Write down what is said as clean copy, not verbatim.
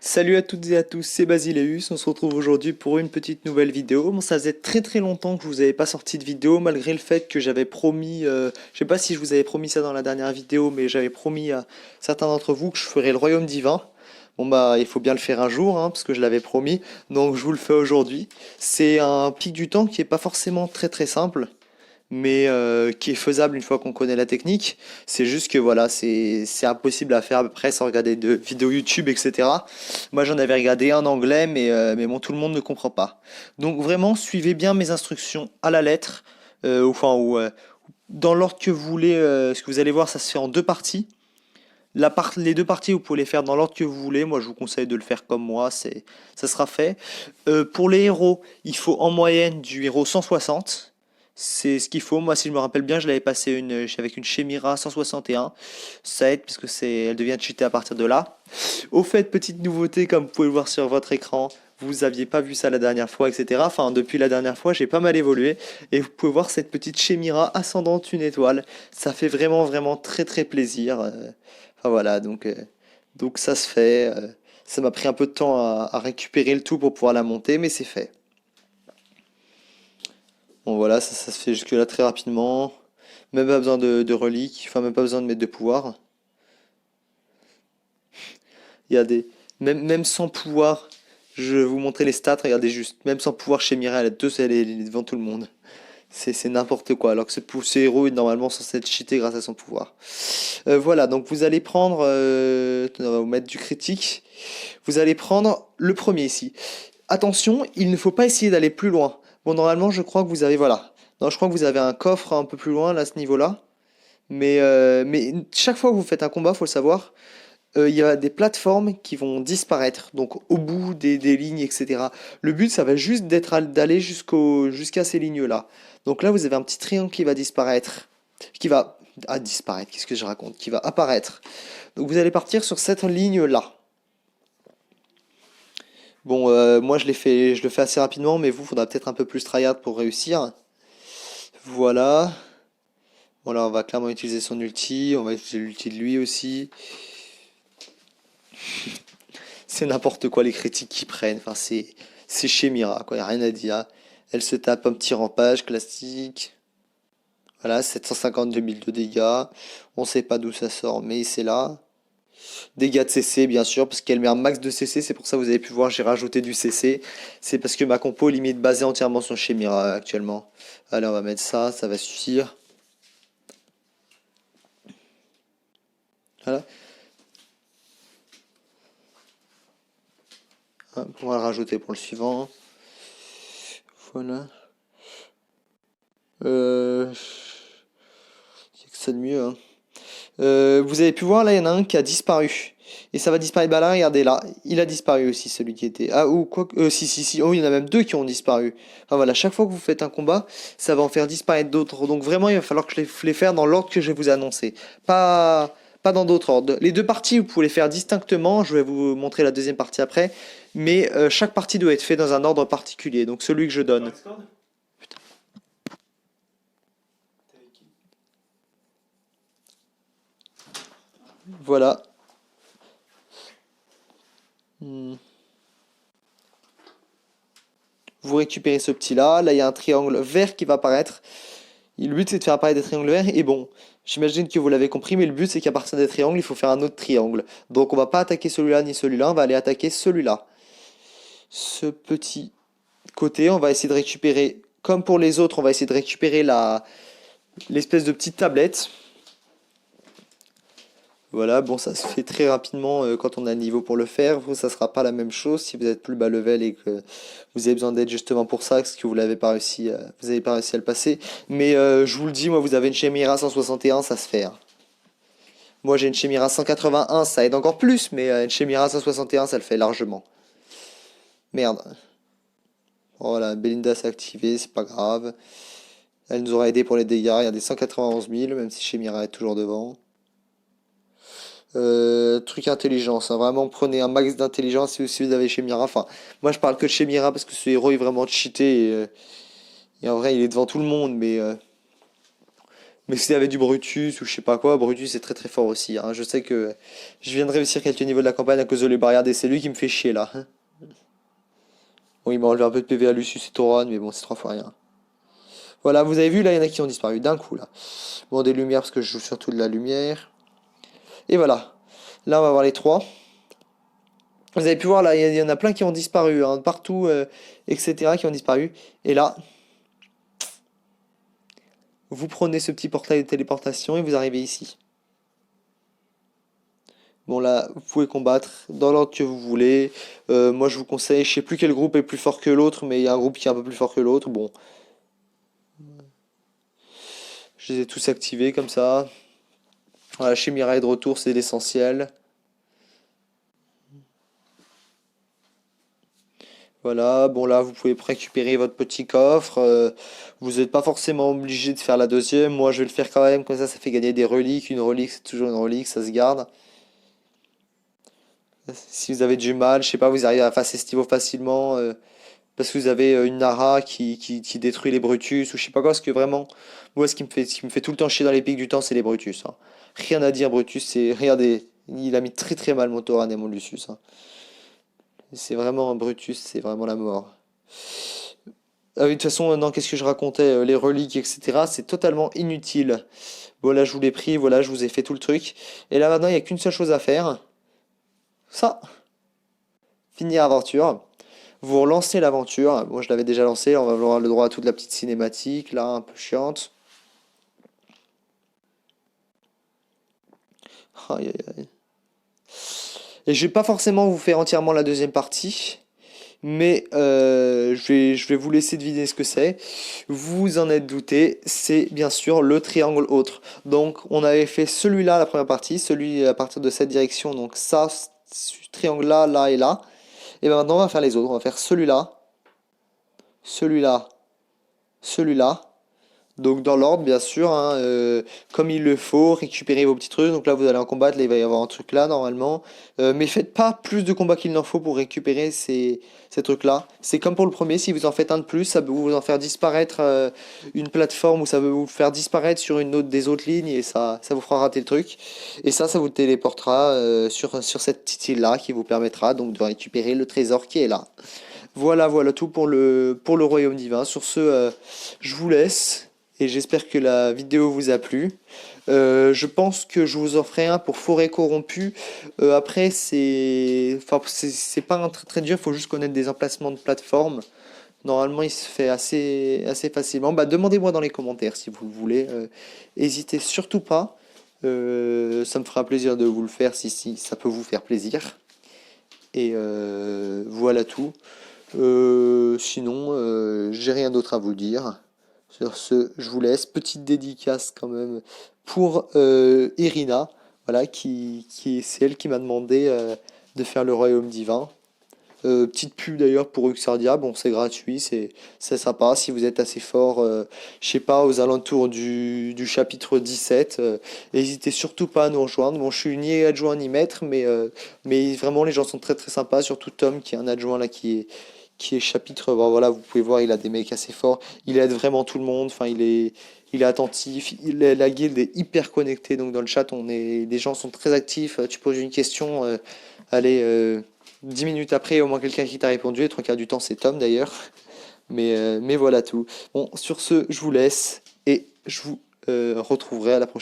Salut à toutes et à tous, c'est Basileus, on se retrouve aujourd'hui pour une petite nouvelle vidéo. Bon, ça faisait très longtemps que je vous avais pas sorti de vidéo, malgré le fait que j'avais promis, je sais pas si je vous avais promis ça dans la dernière vidéo, mais j'avais promis à certains d'entre vous que je ferais le royaume divin. Bon bah il faut bien le faire un jour, hein, parce que je l'avais promis, donc je vous le fais aujourd'hui. C'est un pic du temps qui est pas forcément très simple, mais qui est faisable une fois qu'on connaît la technique. C'est juste que voilà, c'est impossible à faire à peu près sans regarder de vidéos YouTube, etc. Moi j'en avais regardé un en anglais, mais bon, tout le monde ne comprend pas. Donc vraiment, suivez bien mes instructions à la lettre, dans l'ordre que vous voulez. Ce que vous allez voir, ça se fait en deux parties. Les deux parties, vous pouvez les faire dans l'ordre que vous voulez. Moi, je vous conseille de le faire comme moi, ça sera fait. Pour les héros, il faut en moyenne du héros 160. C'est ce qu'il faut. Moi, si je me rappelle bien, je l'avais passé avec une Chemira 161. Ça aide parce que elle devient cheatée à partir de là. Au fait, petite nouveauté, comme vous pouvez le voir sur votre écran, vous aviez pas vu ça la dernière fois, etc. Enfin, depuis la dernière fois, j'ai pas mal évolué. Et vous pouvez voir cette petite Chemira ascendante une étoile. Ça fait vraiment très plaisir. Enfin voilà, donc ça se fait. Ça m'a pris un peu de temps à récupérer le tout pour pouvoir la monter, mais c'est fait. Bon voilà, ça se fait jusque-là très rapidement. Même pas besoin de reliques, enfin même pas besoin de mettre de pouvoir. Il y a des. Même sans pouvoir, je vais vous montrer les stats, regardez juste. Même sans pouvoir chez Mirai, elle est devant tout le monde. C'est n'importe quoi, alors que ce héros est normalement censé être cheaté grâce à son pouvoir. Voilà, donc vous allez prendre. On va vous mettre du critique. Vous allez prendre le premier ici. Attention, il ne faut pas essayer d'aller plus loin. Bon, normalement, je crois que vous avez. Voilà. Non, je crois que vous avez un coffre un peu plus loin, là, à ce niveau-là. Mais chaque fois que vous faites un combat, faut le savoir, il y a des plateformes qui vont disparaître, donc au bout des lignes, etc. Le but, ça va juste d'aller jusqu'à ces lignes-là. Donc là, vous avez un petit triangle qui va disparaître, qui va disparaître. Qu'est-ce que je raconte? Qui va apparaître. Donc vous allez partir sur cette ligne-là. Bon, moi je le fais assez rapidement, mais vous, faudra peut-être un peu plus tryhard pour réussir. Voilà. Voilà, on va clairement utiliser son ulti, on va utiliser l'ulti de lui aussi. C'est n'importe quoi les critiques qu'ils prennent. Enfin, c'est chez Mira, quoi. Y a rien à dire. Elle se tape un petit rampage classique. Voilà, 752 000 de dégâts. On sait pas d'où ça sort, mais c'est là. Dégâts de CC, bien sûr, parce qu'elle met un max de CC. C'est pour ça que vous avez pu voir, j'ai rajouté du CC. C'est parce que ma compo est limite basée entièrement sur chez Mira actuellement. Allez, on va mettre ça, ça va suffire. Voilà. Hop, on va le rajouter pour le suivant. Voilà. C'est que ça de mieux, hein. Vous avez pu voir là, il y en a un qui a disparu. Et ça va disparaître. Bah là, regardez là, il a disparu aussi celui qui était. Ah ou quoi que. Si. Oh, il y en a même deux qui ont disparu. Enfin voilà, chaque fois que vous faites un combat, ça va en faire disparaître d'autres. Donc vraiment, il va falloir que je les faire dans l'ordre que je vais vous annoncer. Pas dans d'autres ordres. Les deux parties, vous pouvez les faire distinctement. Je vais vous montrer la deuxième partie après. Mais chaque partie doit être faite dans un ordre particulier. Donc celui que je donne. Voilà. Hmm. Vous récupérez ce petit là. Là, il y a un triangle vert qui va apparaître. Et le but, c'est de faire apparaître des triangles verts. Et bon, j'imagine que vous l'avez compris, mais le but, c'est qu'à partir des triangles, il faut faire un autre triangle. Donc, on va pas attaquer celui-là ni celui-là. On va aller attaquer celui-là. Ce petit côté, on va essayer de récupérer, comme pour les autres, on va essayer de récupérer l'espèce de petite tablette. Voilà, bon, ça se fait très rapidement quand on a le niveau pour le faire. Vous, ça sera pas la même chose si vous êtes plus bas level et que vous avez besoin d'aide justement pour ça, parce que vous avez pas réussi à le passer. Mais je vous le dis, moi, vous avez une Chimera 161, ça se fait, hein. Moi, j'ai une Chimera 181, ça aide encore plus, mais une Chimera 161, ça le fait largement. Merde. Voilà, Belinda s'est activée, c'est pas grave. Elle nous aura aidé pour les dégâts. Il y a des 191 000, même si Chimera est toujours devant. Truc intelligence, hein. Vraiment prenez un max d'intelligence si vous avez chez Mira. Enfin, moi je parle que de chez Mira parce que ce héros est vraiment cheaté et en vrai il est devant tout le monde, mais Mais si vous avez du Brutus ou je sais pas quoi, Brutus est très très fort aussi, hein. Je sais que je viens de réussir quelques niveaux de la campagne à cause de Lubriard et c'est lui qui me fait chier là, hein. Bon, il m'a enlevé un peu de PV à Lucius et Tauron, mais bon, c'est 3 fois rien. Voilà, vous avez vu, là, il y en a qui ont disparu d'un coup, là. Bon, des lumières, parce que je joue surtout de la lumière. Et voilà. Là, on va voir les trois. Vous avez pu voir, là, il y en a plein qui ont disparu, hein, partout, etc., qui ont disparu. Et là, vous prenez ce petit portail de téléportation et vous arrivez ici. Bon, là, vous pouvez combattre dans l'ordre que vous voulez. Moi, je vous conseille, je sais plus quel groupe est plus fort que l'autre, mais il y a un groupe qui est un peu plus fort que l'autre. Bon, je les ai tous activés comme ça. Voilà, chez Mirai de retour, c'est l'essentiel. Voilà, bon là, vous pouvez récupérer votre petit coffre. Vous n'êtes pas forcément obligé de faire la deuxième. Moi, je vais le faire quand même, comme ça fait gagner des reliques. Une relique, c'est toujours une relique, ça se garde. Si vous avez du mal, je sais pas, vous arrivez à passer ce niveau facilement, parce que vous avez une Nara qui détruit les Brutus, ou je sais pas quoi, parce que vraiment, moi, ce qui me fait tout le temps chier dans les pics du temps, c'est les Brutus, hein. Rien à dire, Brutus, c'est, regardez, il a mis très très mal mon Tauran et mon Lucius, hein. C'est vraiment un Brutus, c'est vraiment la mort. Ah oui, de toute façon, non, qu'est-ce que je racontais? Les reliques, etc. C'est totalement inutile. Voilà, je vous l'ai pris, voilà, je vous ai fait tout le truc. Et là maintenant, il n'y a qu'une seule chose à faire. Ça, finir aventure. Vous relancez l'aventure. Moi, je l'avais déjà lancé. On va avoir le droit à toute la petite cinématique, là, un peu chiante. Aïe, aïe, aïe. Et je vais pas forcément vous faire entièrement la deuxième partie. Mais je vais vous laisser deviner ce que c'est. Vous en êtes douté, c'est bien sûr le triangle autre. Donc on avait fait celui-là, la première partie, celui à partir de cette direction, donc ça, ce triangle-là, là et là. Et bien maintenant on va faire les autres. On va faire celui-là, celui-là, celui-là. Donc dans l'ordre, bien sûr, hein, comme il le faut, récupérez vos petits trucs. Donc là, vous allez en combattre, là, il va y avoir un truc là, normalement. Mais faites pas plus de combats qu'il n'en faut pour récupérer ces trucs-là. C'est comme pour le premier, si vous en faites un de plus, ça peut vous en faire disparaître une plateforme ou ça peut vous faire disparaître sur une autre des autres lignes et ça vous fera rater le truc. Et ça vous téléportera sur cette petite île-là qui vous permettra donc de récupérer le trésor qui est là. Voilà, voilà tout pour le royaume divin. Sur ce, je vous laisse et j'espère que la vidéo vous a plu. Je pense que je vous en ferai un pour Forêt corrompue. Après, enfin, c'est pas un très très dur, il faut juste connaître des emplacements de plateforme. Normalement, il se fait assez facilement. Bah, demandez-moi dans les commentaires si vous le voulez. Hésitez surtout pas. Ça me fera plaisir de vous le faire si ça peut vous faire plaisir. Et voilà tout. Sinon, j'ai rien d'autre à vous dire. Sur ce, je vous laisse. Petite dédicace quand même pour Irina, voilà, c'est elle qui m'a demandé de faire le royaume divin. Petite pub d'ailleurs pour Uxardia, bon c'est gratuit, c'est sympa. Si vous êtes assez fort, je sais pas, aux alentours du chapitre 17, n'hésitez surtout pas à nous rejoindre. Bon, je suis ni adjoint ni maître, mais vraiment les gens sont très très sympas, surtout Tom qui est un adjoint là qui est chapitre. Bon, voilà, vous pouvez voir, il a des mecs assez forts, il aide vraiment tout le monde, enfin il est attentif, la guilde est hyper connectée, donc dans le chat les gens sont très actifs, tu poses une question, allez. 10 minutes après, au moins quelqu'un qui t'a répondu, et 3 quarts du temps, c'est Tom d'ailleurs. Mais voilà tout. Bon, sur ce, je vous laisse et je vous retrouverai à la prochaine.